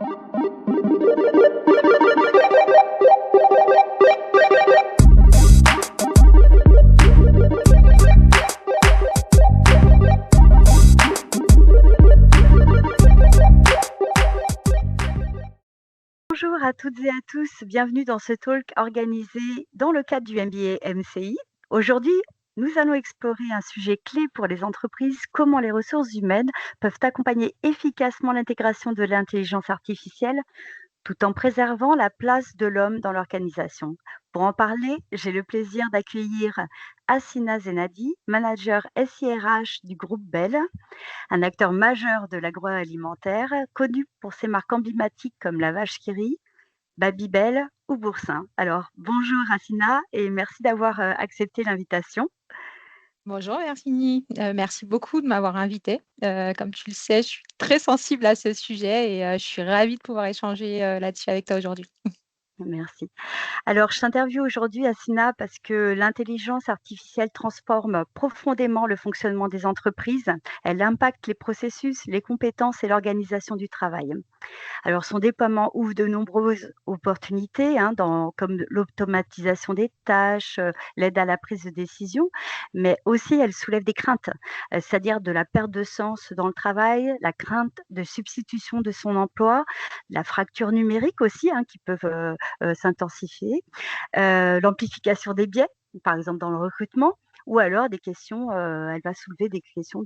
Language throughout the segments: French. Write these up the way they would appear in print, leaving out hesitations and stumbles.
Bonjour à toutes et à tous, bienvenue dans ce talk organisé dans le cadre du MBA MCI. Aujourd'hui, nous allons explorer un sujet clé pour les entreprises, comment les ressources humaines peuvent accompagner efficacement l'intégration de l'intelligence artificielle tout en préservant la place de l'homme dans l'organisation. Pour en parler, j'ai le plaisir d'accueillir Assina Zenadi, manager SIRH du groupe Bell, un acteur majeur de l'agroalimentaire, connu pour ses marques emblématiques comme la vache qui rit, Babybel ou Boursin. Alors, bonjour Assina et merci d'avoir accepté l'invitation. Bonjour Virginie, merci beaucoup de m'avoir invitée. Comme tu le sais, je suis très sensible à ce sujet et je suis ravie de pouvoir échanger là-dessus avec toi aujourd'hui. Merci. Alors, je t'interviewe aujourd'hui, Assina, parce que l'intelligence artificielle transforme profondément le fonctionnement des entreprises. Elle impacte les processus, les compétences et l'organisation du travail. Alors, son déploiement ouvre de nombreuses opportunités, hein, comme l'automatisation des tâches, l'aide à la prise de décision, mais aussi elle soulève des craintes, c'est-à-dire de la perte de sens dans le travail, la crainte de substitution de son emploi, la fracture numérique aussi, hein, qui peuvent s'intensifier, l'amplification des biais, par exemple dans le recrutement, ou alors des questions, elle va soulever des questions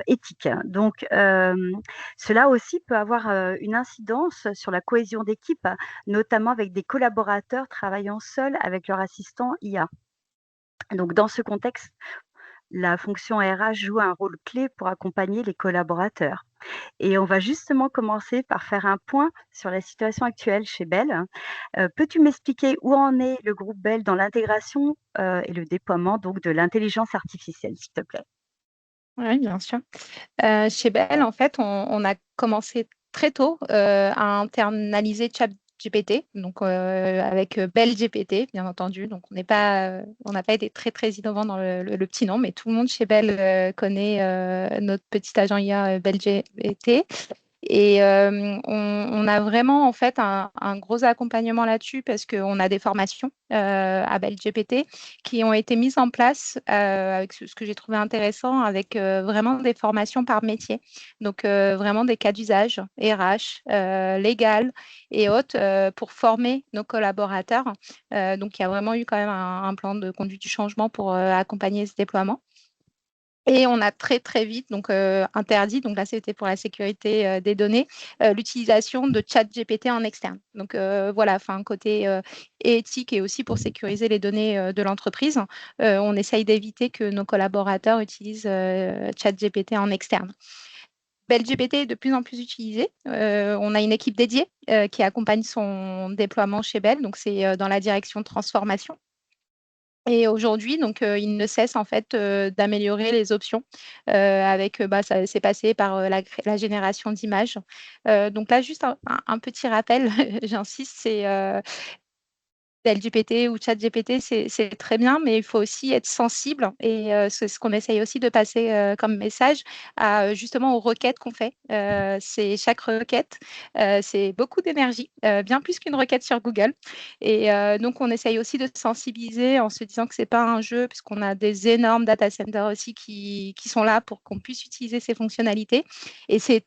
éthiques. Donc, cela aussi peut avoir, une incidence sur la cohésion d'équipe, notamment avec des collaborateurs travaillant seuls avec leur assistant IA. Donc dans ce contexte, la fonction RH joue un rôle clé pour accompagner les collaborateurs. Et on va justement commencer par faire un point sur la situation actuelle chez Bell. Peux-tu m'expliquer où en est le groupe Bell dans l'intégration, et le déploiement donc de l'intelligence artificielle, s'il te plaît? Oui, bien sûr. Chez Bell, en fait, on a commencé très tôt à internaliser ChatGPT, donc avec Bell GPT, bien entendu. Donc on n'a pas été très très innovant dans le petit nom, mais tout le monde chez Bell connaît notre petit agent IA Bell GPT. Et on a vraiment en fait un gros accompagnement là-dessus parce qu'on a des formations à BelGPT qui ont été mises en place avec ce que j'ai trouvé intéressant, avec vraiment des formations par métier. Donc vraiment des cas d'usage, RH, légal et autres, pour former nos collaborateurs. Donc il y a vraiment eu quand même un plan de conduite du changement pour accompagner ce déploiement. Et on a très, très vite donc interdit, donc là, c'était pour la sécurité des données, l'utilisation de ChatGPT en externe. Donc voilà, enfin, côté éthique et aussi pour sécuriser les données de l'entreprise, on essaye d'éviter que nos collaborateurs utilisent ChatGPT en externe. BellGPT est de plus en plus utilisé. On a une équipe dédiée qui accompagne son déploiement chez Bell, donc c'est dans la direction de transformation. Et aujourd'hui, donc, il ne cesse en fait d'améliorer les options avec, ça c'est passé par la génération d'images. Donc là, juste un petit rappel, j'insiste, c'est ChatGPT ou ChatGPT, c'est très bien, mais il faut aussi être sensible et c'est ce qu'on essaye aussi de passer comme message justement aux requêtes qu'on fait. C'est chaque requête, c'est beaucoup d'énergie, bien plus qu'une requête sur Google et donc on essaye aussi de sensibiliser en se disant que c'est pas un jeu puisqu'on a des énormes data centers aussi qui sont là pour qu'on puisse utiliser ces fonctionnalités et c'est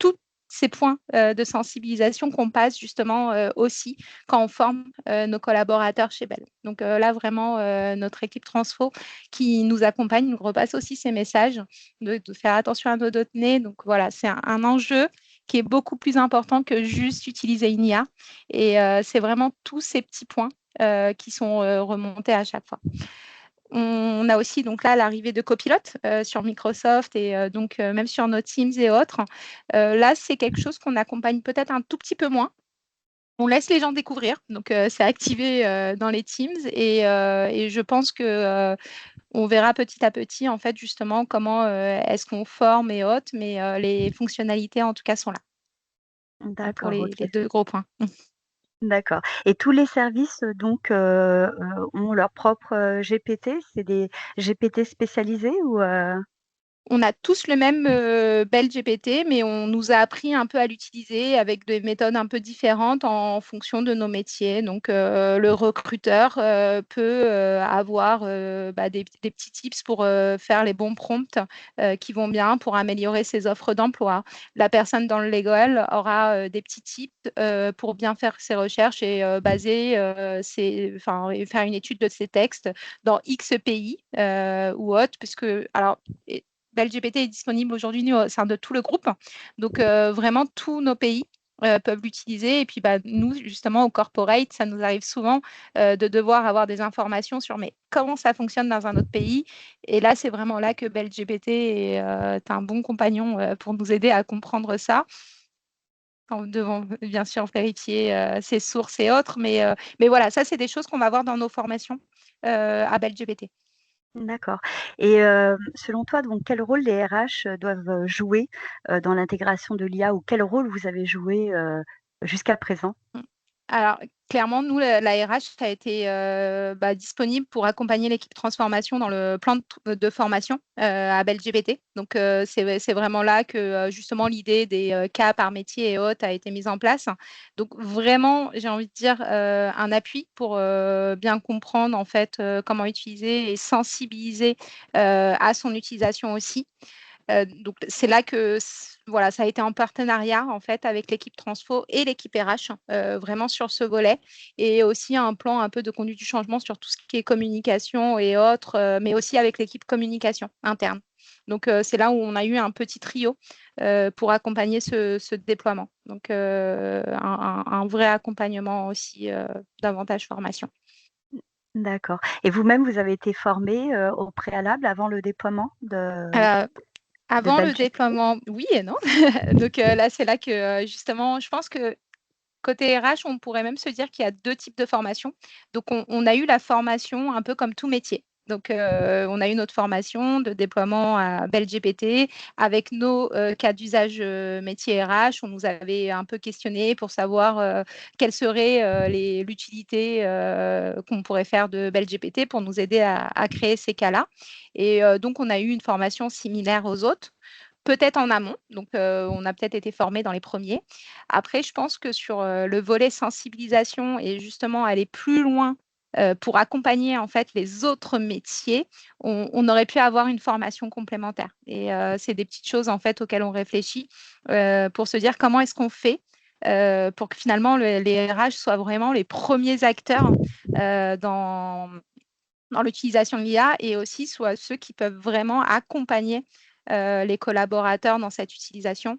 tous ces points de sensibilisation qu'on passe justement aussi quand on forme nos collaborateurs chez Bell. Donc là, vraiment, notre équipe transfo qui nous accompagne nous repasse aussi ces messages de faire attention à nos données. Donc voilà, c'est un enjeu qui est beaucoup plus important que juste utiliser une IA. Et c'est vraiment tous ces petits points qui sont remontés à chaque fois. On a aussi donc là l'arrivée de Copilot sur Microsoft et donc même sur nos Teams et autres. Là, c'est quelque chose qu'on accompagne peut-être un tout petit peu moins. On laisse les gens découvrir, donc c'est activé dans les Teams et je pense que on verra petit à petit en fait justement comment est-ce qu'on forme et autres, mais les fonctionnalités en tout cas sont là, hein, pour D'accord, les OK. 2 gros points. D'accord et tous les services, donc ont leur propre, GPT? C'est des GPT spécialisés ou? On a tous le même Bell GPT, mais on nous a appris un peu à l'utiliser avec des méthodes un peu différentes en fonction de nos métiers. Donc, le recruteur peut avoir des petits tips pour faire les bons prompts qui vont bien pour améliorer ses offres d'emploi. La personne dans le legal aura des petits tips pour bien faire ses recherches et baser et faire une étude de ses textes dans X pays ou autre, puisque alors l'LGPT est disponible aujourd'hui au sein de tout le groupe. Donc, vraiment, tous nos pays peuvent l'utiliser. Et puis, nous, justement, au corporate, ça nous arrive souvent de devoir avoir des informations sur mais comment ça fonctionne dans un autre pays. Et là, c'est vraiment là que BellGPT est un bon compagnon pour nous aider à comprendre ça. En devant, bien sûr, vérifier ses sources et autres. Mais voilà, ça, c'est des choses qu'on va voir dans nos formations à BellGPT. D'accord. Et selon toi, donc quel rôle les RH doivent jouer dans l'intégration de l'IA, ou quel rôle vous avez joué jusqu'à présent? Mmh. Alors, clairement, nous, la RH a été disponible pour accompagner l'équipe transformation dans le plan de formation à BellGPT. Donc, c'est vraiment là que justement l'idée des cas par métier et autres a été mise en place. Donc, vraiment, j'ai envie de dire un appui pour bien comprendre en fait comment utiliser et sensibiliser à son utilisation aussi. Donc, c'est là que voilà, ça a été en partenariat en fait avec l'équipe Transfo et l'équipe RH, vraiment sur ce volet, et aussi un plan un peu de conduite du changement sur tout ce qui est communication et autres, mais aussi avec l'équipe communication interne. Donc, c'est là où on a eu un petit trio pour accompagner ce déploiement. Donc, un vrai accompagnement aussi, davantage formation. D'accord. Et vous-même, vous avez été formé au préalable, avant le déploiement Euh, de Avant le BellGPT? déploiement, oui et non. Donc, là, c'est là que justement, je pense que côté RH, on pourrait même se dire qu'il y a 2 types de formations. Donc, on a eu la formation un peu comme tout métier. Donc, on a eu notre formation de déploiement à BellGPT avec nos cas d'usage métier RH. On nous avait un peu questionné pour savoir quelle serait l'utilité qu'on pourrait faire de BellGPT pour nous aider à créer ces cas-là. Et donc, on a eu une formation similaire aux autres, peut-être en amont. Donc, on a peut-être été formé dans les premiers. Après, je pense que sur le volet sensibilisation et justement aller plus loin pour accompagner en fait les autres métiers, on aurait pu avoir une formation complémentaire. Et c'est des petites choses en fait auxquelles on réfléchit pour se dire comment est-ce qu'on fait pour que finalement les RH soient vraiment les premiers acteurs dans l'utilisation de l'IA, et aussi soient ceux qui peuvent vraiment accompagner les collaborateurs dans cette utilisation.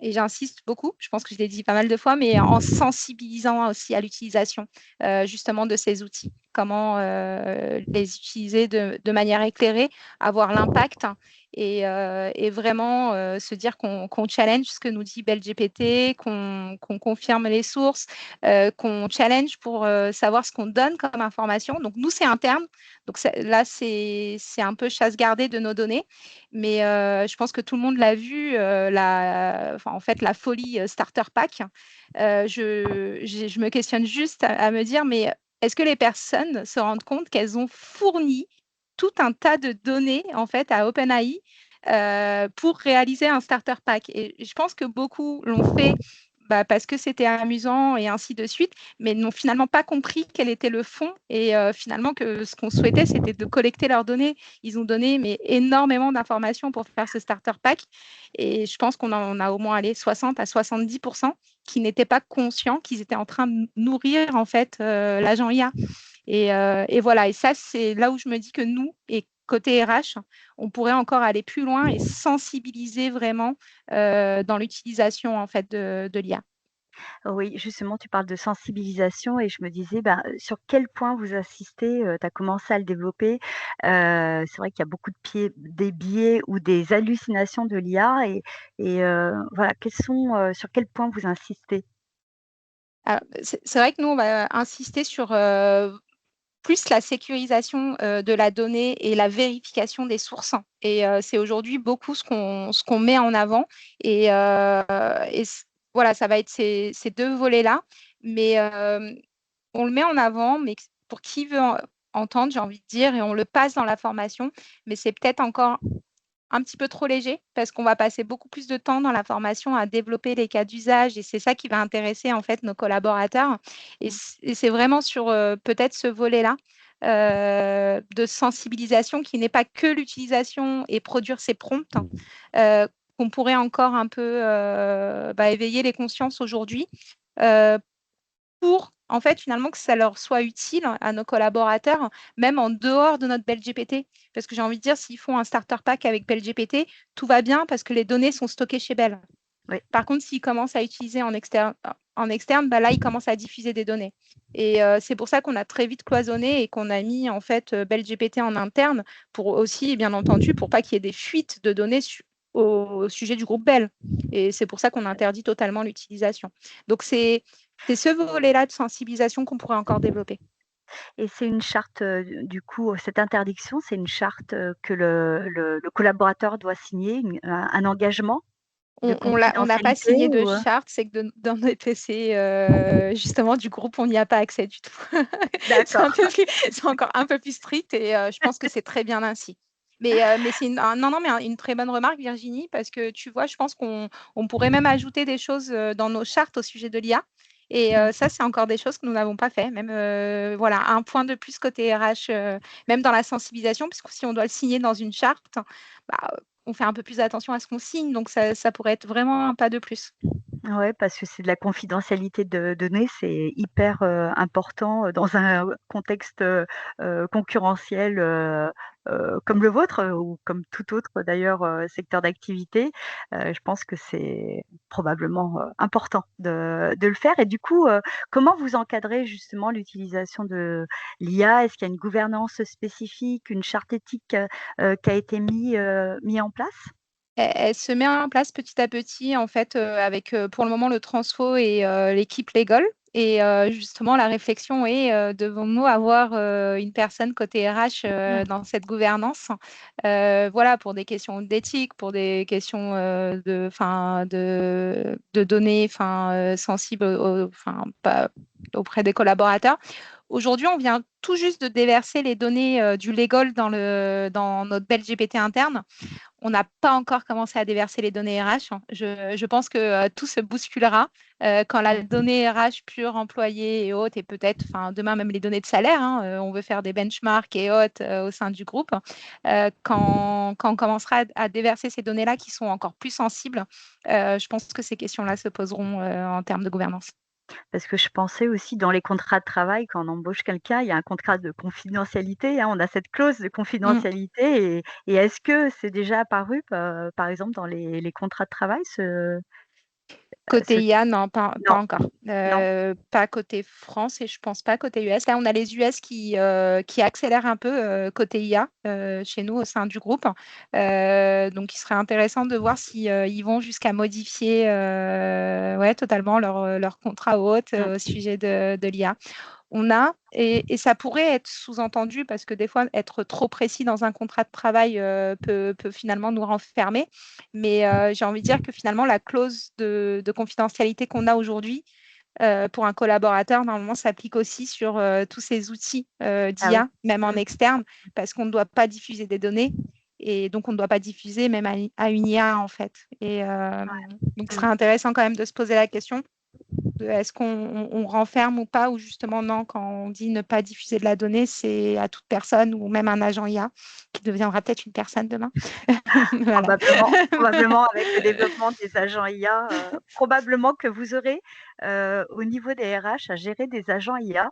Et j'insiste beaucoup, je pense que je l'ai dit pas mal de fois, mais en sensibilisant aussi à l'utilisation justement de ces outils. Comment les utiliser de manière éclairée, avoir l'impact, et vraiment se dire qu'on challenge ce que nous dit BellGPT, qu'on confirme les sources, qu'on challenge pour savoir ce qu'on donne comme information. Donc, nous, c'est interne. Donc, là, c'est un peu chasse gardée de nos données. Mais je pense que tout le monde l'a vu, en fait, la folie Starter Pack. Je me questionne juste à me dire, mais est-ce que les personnes se rendent compte qu'elles ont fourni tout un tas de données en fait à OpenAI pour réaliser un Starter Pack? Et je pense que beaucoup l'ont fait parce que c'était amusant et ainsi de suite, mais n'ont finalement pas compris quel était le fond, et finalement que ce qu'on souhaitait, c'était de collecter leurs données. Ils ont donné mais énormément d'informations pour faire ce starter pack, et je pense qu'on en a au moins allé 60 à 70% qui n'étaient pas conscients qu'ils étaient en train de nourrir en fait l'agent IA. Et voilà, et ça, c'est là où je me dis que nous, et côté RH, on pourrait encore aller plus loin et sensibiliser vraiment dans l'utilisation en fait de l'IA. Oui, justement, tu parles de sensibilisation et je me disais, ben, sur quel point vous assistez, tu as commencé à le développer. C'est vrai qu'il y a beaucoup des biais ou des hallucinations de l'IA, et voilà, sur quel point vous insistez? Alors, c'est vrai que nous, on va insister sur plus la sécurisation de la donnée et la vérification des sources. Et c'est aujourd'hui beaucoup ce qu'on met en avant. Et voilà, ça va être ces 2 volets-là. Mais on le met en avant, mais pour qui veut entendre, j'ai envie de dire, et on le passe dans la formation. Mais c'est peut-être encore un petit peu trop léger parce qu'on va passer beaucoup plus de temps dans la formation à développer les cas d'usage et c'est ça qui va intéresser en fait nos collaborateurs. Et c'est vraiment sur peut-être ce volet-là de sensibilisation qui n'est pas que l'utilisation et produire ses prompts, euh, qu'on pourrait encore un peu éveiller les consciences aujourd'hui euh, pour en fait finalement que ça leur soit utile à nos collaborateurs, même en dehors de notre BellGPT. Parce que j'ai envie de dire, s'ils font un starter pack avec BellGPT, tout va bien parce que les données sont stockées chez Bell. Oui. Par contre, s'ils commencent à utiliser en externe, bah là, ils commencent à diffuser des données. Et c'est pour ça qu'on a très vite cloisonné et qu'on a mis en fait BellGPT en interne pour aussi, bien entendu, pour pas qu'il y ait des fuites de données au sujet du groupe Bell. Et c'est pour ça qu'on interdit totalement l'utilisation. Donc, c'est ce volet-là de sensibilisation qu'on pourrait encore développer. Et c'est une charte, du coup, cette interdiction, c'est une charte que le collaborateur doit signer, un engagement de On n'a pas confidentialité signé de ou charte, c'est que dans notre PC, justement, du groupe, on n'y a pas accès du tout. D'accord. C'est encore un peu plus strict et je pense que c'est très bien ainsi. Mais c'est une très bonne remarque, Virginie, parce que tu vois, je pense qu'on pourrait même ajouter des choses dans nos chartes au sujet de l'IA. Et ça, c'est encore des choses que nous n'avons pas fait. Même, voilà, un point de plus côté RH, même dans la sensibilisation, puisque si on doit le signer dans une charte, bah, on fait un peu plus attention à ce qu'on signe. Donc, ça pourrait être vraiment un pas de plus. Ouais, parce que c'est de la confidentialité de données, c'est hyper, important, dans un contexte, concurrentiel, comme le vôtre, ou comme tout autre d'ailleurs, secteur d'activité. Je pense que c'est probablement, important de le faire et du coup, comment vous encadrez justement l'utilisation de l'IA? Est-ce qu'il y a une gouvernance spécifique, une charte éthique, qui a été mis en place? Elle se met en place petit à petit, en fait, avec pour le moment le transfo et l'équipe légale. Et justement, la réflexion est, devons-nous avoir une personne côté RH Mmh. dans cette gouvernance? Voilà, pour des questions d'éthique, pour des questions de données sensibles auprès des collaborateurs. Aujourd'hui, on vient tout juste de déverser les données du legal dans notre belle GPT interne. On n'a pas encore commencé à déverser les données RH. Je pense que tout se bousculera quand la donnée RH pure, employée et haute, et peut-être demain même les données de salaire, hein, on veut faire des benchmarks et hautes au sein du groupe, quand on commencera à déverser ces données-là qui sont encore plus sensibles, je pense que ces questions-là se poseront en termes de gouvernance. Parce que je pensais aussi dans les contrats de travail, quand on embauche quelqu'un, il y a un contrat de confidentialité, hein, on a cette clause de Mm. confidentialité et est-ce que c'est déjà apparu, par exemple dans les contrats de travail ce Côté IA, non, pas non, encore. non? Pas côté France et je pense pas côté US. Là, on a les US qui accélèrent un peu côté IA chez nous au sein du groupe. Donc, il serait intéressant de voir si ils vont jusqu'à modifier ouais, totalement leur contrat haute Mmh. au sujet de l'IA. On a, et ça pourrait être sous-entendu parce que des fois, être trop précis dans un contrat de travail peut finalement nous renfermer. Mais j'ai envie de dire que finalement, la clause de confidentialité qu'on a aujourd'hui pour un collaborateur, normalement, s'applique aussi sur tous ces outils Ah oui. d'IA, même en Mmh. externe, parce qu'on ne doit pas diffuser des données. Et donc, on ne doit pas diffuser même à une IA, en fait. Et donc, ce Mmh. serait intéressant quand même de se poser la question est-ce qu'on renferme ou pas, ou justement non, quand on dit ne pas diffuser de la donnée, c'est à toute personne ou même un agent IA qui deviendra peut-être une personne demain. Voilà. Probablement avec le développement des agents IA, probablement que vous aurez, au niveau des RH à gérer des agents IA.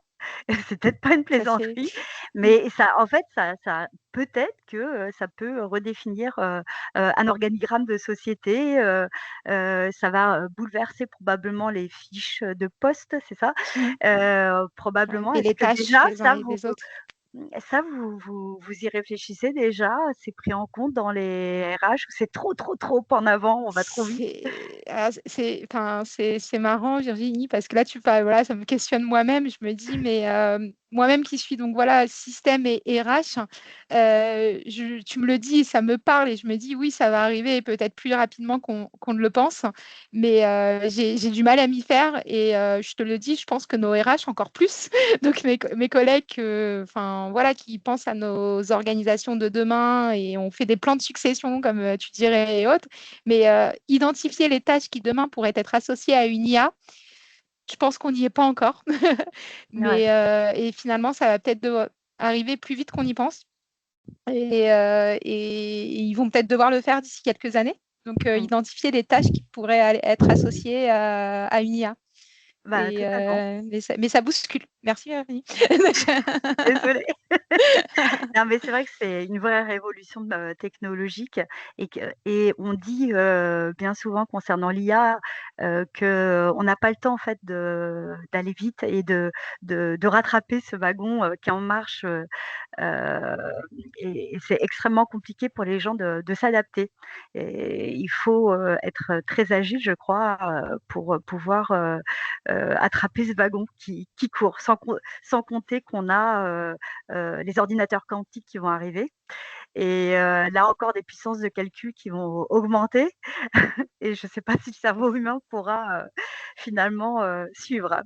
C'est peut-être pas une Ça, c'est... plaisanterie, mais ça en fait, ça peut-être que, ça peut redéfinir, un organigramme de société, ça va, bouleverser probablement les fiches, de poste, c'est ça? Mm. Probablement, Et est-ce les que tâches déjà des uns et des autres. vous y réfléchissez déjà? C'est pris en compte dans les RH ou c'est trop, trop, trop en avant, on va trop vite? C'est marrant, Virginie, parce que là, tu parles, voilà, ça me questionne moi-même. Je me dis, mais moi-même qui suis donc voilà, système et RH, tu me le dis, ça me parle et je me dis, oui, ça va arriver et peut-être plus rapidement qu'on ne le pense. Mais j'ai du mal à m'y faire et je te le dis, je pense que nos RH encore plus. Donc mes collègues voilà, qui pense à nos organisations de demain et on fait des plans de succession, comme tu dirais, et autres. Mais identifier les tâches qui demain pourraient être associées à une IA, je pense qu'on n'y est pas encore. Ouais. Et finalement, ça va peut-être arriver plus vite qu'on y pense. Et ils vont peut-être devoir le faire d'ici quelques années. Donc, Mm. identifier les tâches qui pourraient être associées à une IA. Bah, totalement. Mais ça bouscule. Merci, Virginie. Désolée. Non, mais c'est vrai que c'est une vraie révolution technologique et on dit, bien souvent concernant l'IA, qu'on n'a pas le temps en fait d'aller vite et de rattraper ce wagon, qui est en marche, et c'est extrêmement compliqué pour les gens de s'adapter et il faut, être très agile, je crois, pour, pouvoir, attraper ce wagon qui court sans compter qu'on a, les ordinateurs quantiques qui vont arriver et là encore des puissances de calcul qui vont augmenter et je ne sais pas si le cerveau humain pourra, finalement, suivre.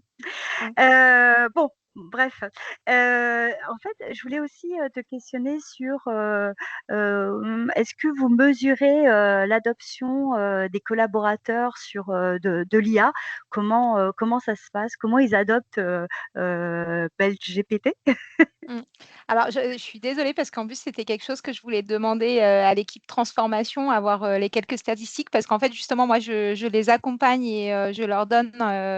Bon, bref, en fait, je voulais aussi, te questionner sur, est-ce que vous mesurez, l'adoption, des collaborateurs sur, de l'IA? Comment ça se passe? Comment ils adoptent, GPT? Mmh. Alors, je suis désolée parce qu'en plus, c'était quelque chose que je voulais demander à l'équipe transformation, avoir les quelques statistiques, parce qu'en fait, justement, moi, je les accompagne et je leur donne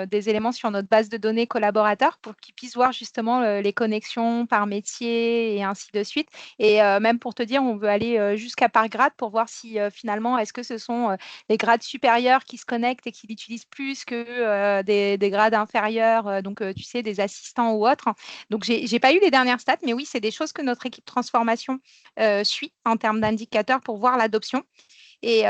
des éléments sur notre base de données collaborateurs pour qu'ils puissent voir justement les connexions par métier et ainsi de suite. Et même pour te dire, on veut aller jusqu'à par grade pour voir si finalement, est-ce que ce sont les grades supérieurs qui se connectent et qui l'utilisent plus que des grades inférieurs, donc tu sais, des assistants ou autres. Donc, je n'ai pas eu les dernières stats, mais oui, c'est des choses que notre équipe transformation suit en termes d'indicateurs pour voir l'adoption. Et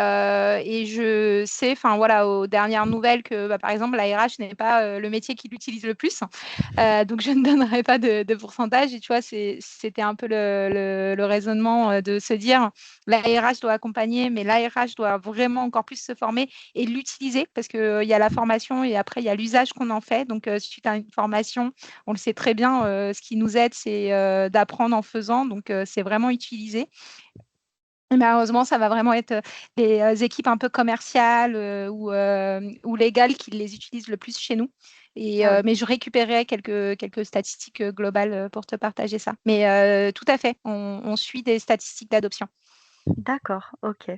je sais, enfin voilà, aux dernières nouvelles que, par exemple, la RH n'est pas le métier qui l'utilise le plus. Donc, je ne donnerai pas de pourcentage. Et tu vois, c'était un peu le raisonnement de se dire, la RH doit accompagner, mais la RH doit vraiment encore plus se former et l'utiliser parce qu'il y a la formation et après, il y a l'usage qu'on en fait. Donc, suite à une formation, on le sait très bien, ce qui nous aide, c'est d'apprendre en faisant. Donc, c'est vraiment utilisé. Et malheureusement, ça va vraiment être les équipes un peu commerciales ou légales qui les utilisent le plus chez nous. Ah oui. Mais je récupérerai quelques statistiques globales pour te partager ça. Mais tout à fait, on suit des statistiques d'adoption. D'accord, OK.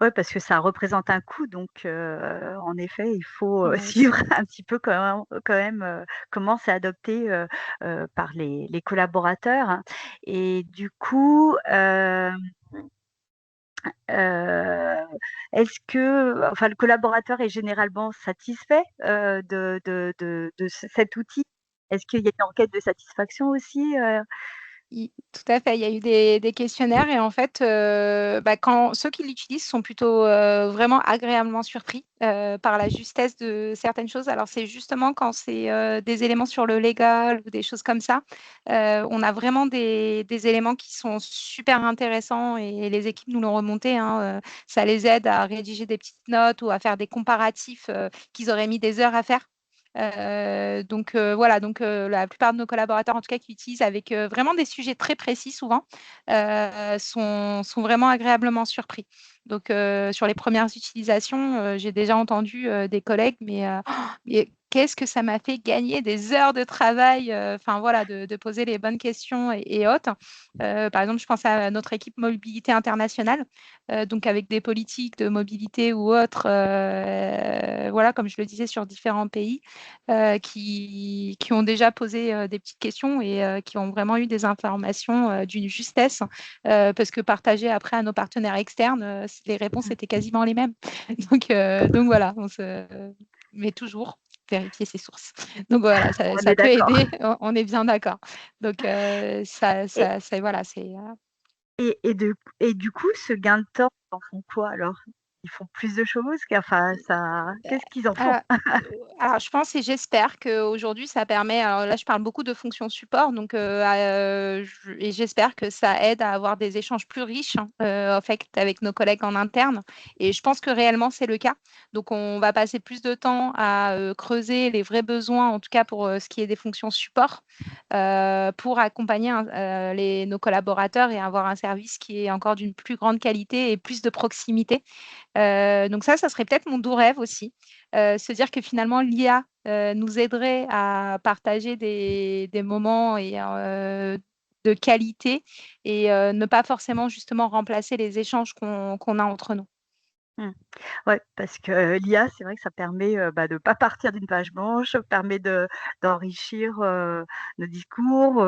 Ouais, parce que ça représente un coût donc en effet, il faut, Oui. suivre un petit peu quand même, comment c'est adopté, par les collaborateurs, hein et du coup, heu, est-ce que enfin, le collaborateur est généralement satisfait, de cet outil? Est-ce qu'il y a une enquête de satisfaction aussi, Tout à fait, il y a eu des questionnaires et en fait, quand ceux qui l'utilisent sont plutôt vraiment agréablement surpris par la justesse de certaines choses. Alors, c'est justement quand c'est des éléments sur le légal ou des choses comme ça, on a vraiment des éléments qui sont super intéressants et les équipes nous l'ont remonté, hein, ça les aide à rédiger des petites notes ou à faire des comparatifs qu'ils auraient mis des heures à faire. Donc voilà, donc la plupart de nos collaborateurs, en tout cas, qui utilisent avec vraiment des sujets très précis souvent, sont vraiment agréablement surpris. Donc sur les premières utilisations, j'ai déjà entendu des collègues, mais qu'est-ce que ça m'a fait gagner des heures de travail, enfin voilà, de poser les bonnes questions et autres. Par exemple, je pense à notre équipe mobilité internationale, donc avec des politiques de mobilité ou autres, voilà, comme je le disais, sur différents pays qui ont déjà posé des petites questions et qui ont vraiment eu des informations d'une justesse, parce que partagées après à nos partenaires externes, les réponses étaient quasiment les mêmes. Donc voilà, mais toujours vérifier ses sources. Donc voilà, ça, on ça est peut d'accord aider, on est bien d'accord. Donc voilà, c'est et du coup, ce gain de temps, ils en font quoi alors? ils font plus de choses? Enfin, ça qu'est-ce qu'ils en font? Alors, alors, je pense et j'espère qu'aujourd'hui, ça permet, alors là, je parle beaucoup de fonctions support, donc, et j'espère que ça aide à avoir des échanges plus riches, hein, en fait, avec nos collègues en interne. Et je pense que réellement, c'est le cas. Donc, on va passer plus de temps à creuser les vrais besoins, en tout cas pour ce qui est des fonctions support, pour accompagner nos collaborateurs et avoir un service qui est encore d'une plus grande qualité et plus de proximité. Donc ça serait peut-être mon doux rêve aussi, se dire que finalement l'IA nous aiderait à partager des moments de qualité et ne pas forcément justement remplacer les échanges qu'on a entre nous. Mmh. Ouais, parce que l'IA, c'est vrai que ça permet, de pas partir d'une page blanche, permet d'enrichir, nos discours,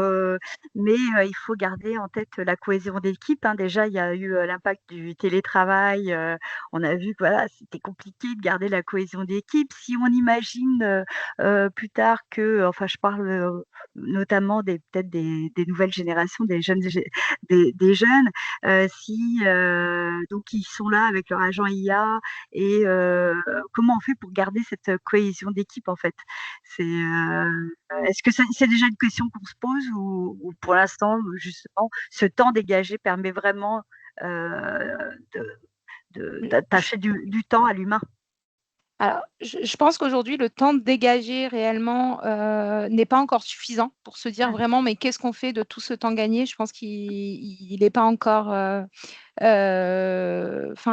mais il faut garder en tête la cohésion d'équipe, hein. Déjà, il y a eu, l'impact du télétravail, on a vu que voilà, c'était compliqué de garder la cohésion d'équipe. Si on imagine, plus tard que enfin je parle, notamment peut-être des nouvelles générations, des jeunes, si, donc ils sont là avec leur agent IA et comment on fait pour garder cette cohésion d'équipe, en fait? Est-ce que c'est déjà une question qu'on se pose ou pour l'instant, justement, ce temps dégagé permet vraiment, heu, de d'attacher du temps à l'humain? Alors, je pense qu'aujourd'hui, le temps dégagé réellement n'est pas encore suffisant pour se dire Mmh, vraiment, mais qu'est-ce qu'on fait de tout ce temps gagné? Je pense qu'il n'est pas encore enfin,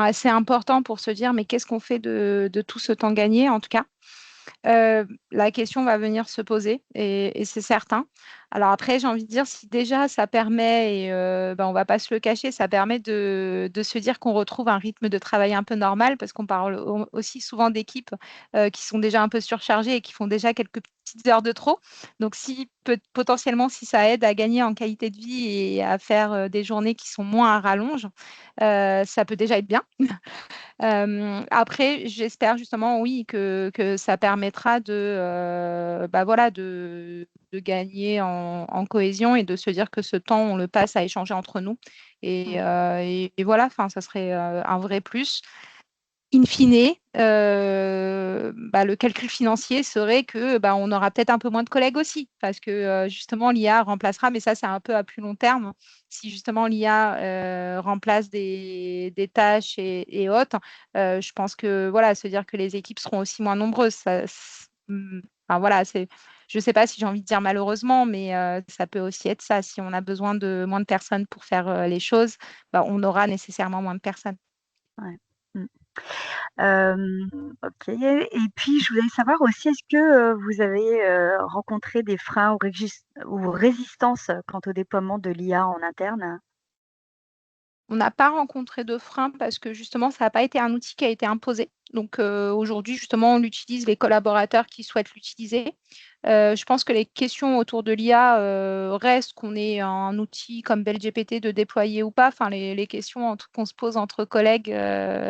assez important pour se dire, mais qu'est-ce qu'on fait de tout ce temps gagné, en tout cas? La question va venir se poser et c'est certain. Alors après, j'ai envie de dire, si déjà ça permet, et on va pas se le cacher, ça permet de se dire qu'on retrouve un rythme de travail un peu normal, parce qu'on parle aussi souvent d'équipes qui sont déjà un peu surchargées et qui font déjà quelques petites heures de trop. Donc, si potentiellement, si ça aide à gagner en qualité de vie et à faire des journées qui sont moins à rallonge, ça peut déjà être bien. Après, j'espère justement, oui, que ça permettra voilà, de gagner en cohésion et de se dire que ce temps, on le passe à échanger entre nous. Et, mmh. et voilà, enfin, ça serait un vrai plus. In fine, le calcul financier serait que on aura peut-être un peu moins de collègues aussi, parce que justement l'IA remplacera, mais ça c'est un peu à plus long terme. Si justement l'IA remplace des tâches et autres, je pense que voilà, se dire que les équipes seront aussi moins nombreuses. Enfin, voilà, je ne sais pas si j'ai envie de dire malheureusement, mais ça peut aussi être ça. Si on a besoin de moins de personnes pour faire les choses, on aura nécessairement moins de personnes. Ouais. Mmh. OK et puis je voulais savoir aussi, est-ce que, vous avez, rencontré des freins ou résistances quant au déploiement de l'IA en interne? On n'a pas rencontré de frein parce que justement, ça n'a pas été un outil qui a été imposé. Donc aujourd'hui, justement, on l'utilise, les collaborateurs qui souhaitent l'utiliser. Je pense que les questions autour de l'IA restent qu'on ait un outil comme BellGPT de déployer ou pas. Enfin, les questions qu'on se pose entre collègues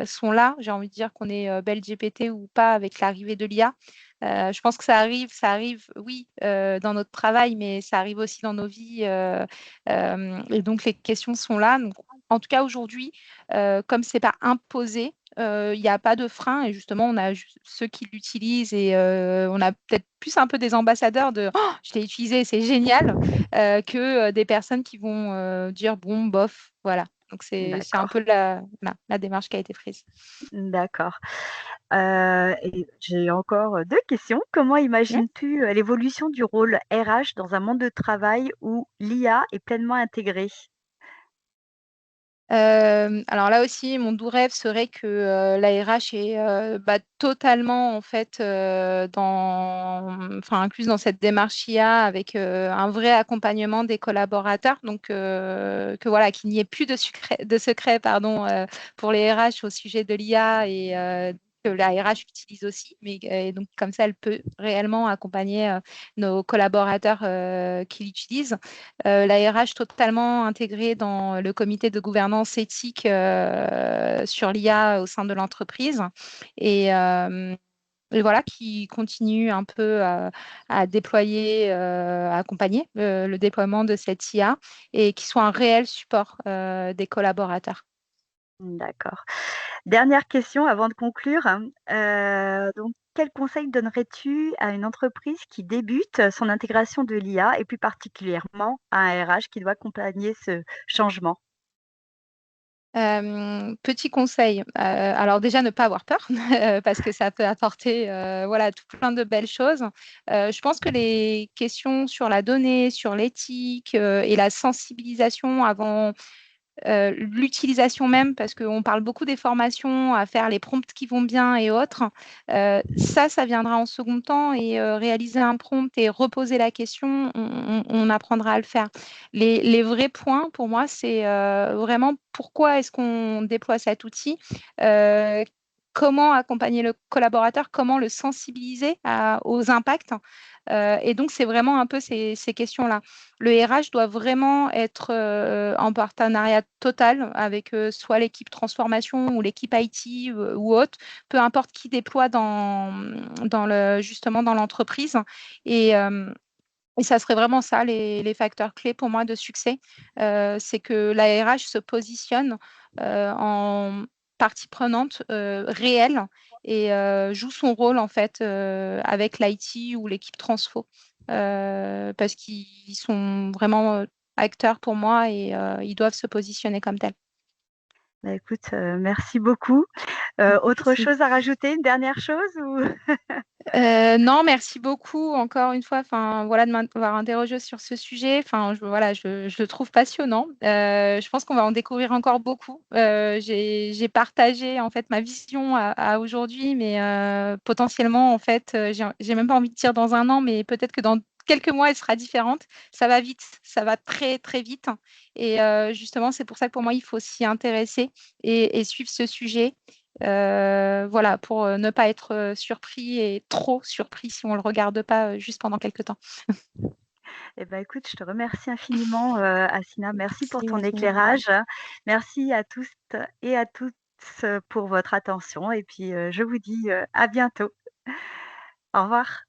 sont là. J'ai envie de dire qu'on est BellGPT ou pas avec l'arrivée de l'IA. Je pense que ça arrive, oui, dans notre travail, mais ça arrive aussi dans nos vies. Et donc, les questions sont là. Donc, en tout cas, aujourd'hui, comme c'est pas imposé, il n'y a pas de frein et justement, on a ceux qui l'utilisent et on a peut-être plus un peu des ambassadeurs de «Oh, je l'ai utilisé, c'est génial», que des personnes qui vont dire «bon, bof», voilà. Donc c'est un D'accord, peu la démarche qui a été prise. d'accord. Et j'ai encore, 2 questions. Comment imagines-tu, l'évolution du rôle RH dans un monde de travail où l'IA est pleinement intégrée? Alors là aussi, mon doux rêve serait que, la RH est, totalement en fait, incluse dans cette démarche IA avec, un vrai accompagnement des collaborateurs. Donc, que voilà, qu'il n'y ait plus de secret pardon, pour les RH au sujet de l'IA et que la RH utilise aussi. Mais, et donc comme ça, elle peut réellement accompagner, nos collaborateurs, qui l'utilisent. La RH totalement intégrée dans le comité de gouvernance éthique sur l'IA au sein de l'entreprise et, et voilà, qui continue un peu à déployer, à accompagner le déploiement de cette IA et qui soit un réel support des collaborateurs. D'accord. Dernière question avant de conclure. Donc quel conseil donnerais-tu à une entreprise qui débute son intégration de l'IA et plus particulièrement à un RH qui doit accompagner ce changement? Petit conseil, alors déjà ne pas avoir peur, parce que ça peut apporter, voilà, tout plein de belles choses. Je pense que les questions sur la donnée, sur l'éthique, et la sensibilisation avant l'utilisation même, parce qu'on parle beaucoup des formations, à faire les prompts qui vont bien et autres. Ça viendra en second temps et réaliser un prompt et reposer la question, on apprendra à le faire. Les vrais points pour moi, c'est vraiment pourquoi est-ce qu'on déploie cet outil, euh, comment accompagner le collaborateur, comment le sensibiliser aux impacts. Et donc, c'est vraiment un peu ces questions-là. Le RH doit vraiment être en partenariat total avec soit l'équipe transformation ou l'équipe IT ou autre, peu importe qui déploie justement dans l'entreprise. Et, euh, et ça serait vraiment ça, les facteurs clés pour moi de succès. C'est que la RH se positionne en partie prenante réelle et joue son rôle en fait avec l'IT ou l'équipe transfo. Parce qu'ils sont vraiment acteurs pour moi et ils doivent se positionner comme tels. Bah, écoute, merci beaucoup. Autre Merci. chose à rajouter, une dernière chose ou? Non, merci beaucoup encore une fois, enfin voilà, de m'avoir interrogé sur ce sujet. Enfin, voilà, je le trouve passionnant. Je pense qu'on va en découvrir encore beaucoup. J'ai partagé en fait ma vision à aujourd'hui, mais potentiellement en fait, j'ai même pas envie de dire dans un an, mais peut-être que dans quelques mois, elle sera différente. Ça va vite, ça va très très vite. Et justement, c'est pour ça que pour moi, il faut s'y intéresser et suivre ce sujet. Voilà, pour ne pas être surpris et trop surpris si on ne le regarde pas juste pendant quelques temps. Eh ben, écoute, je te remercie infiniment, Assina. Merci pour Merci, ton Yasmine. éclairage. Merci à tous et à toutes, pour votre attention et puis, je vous dis, à bientôt. Au revoir.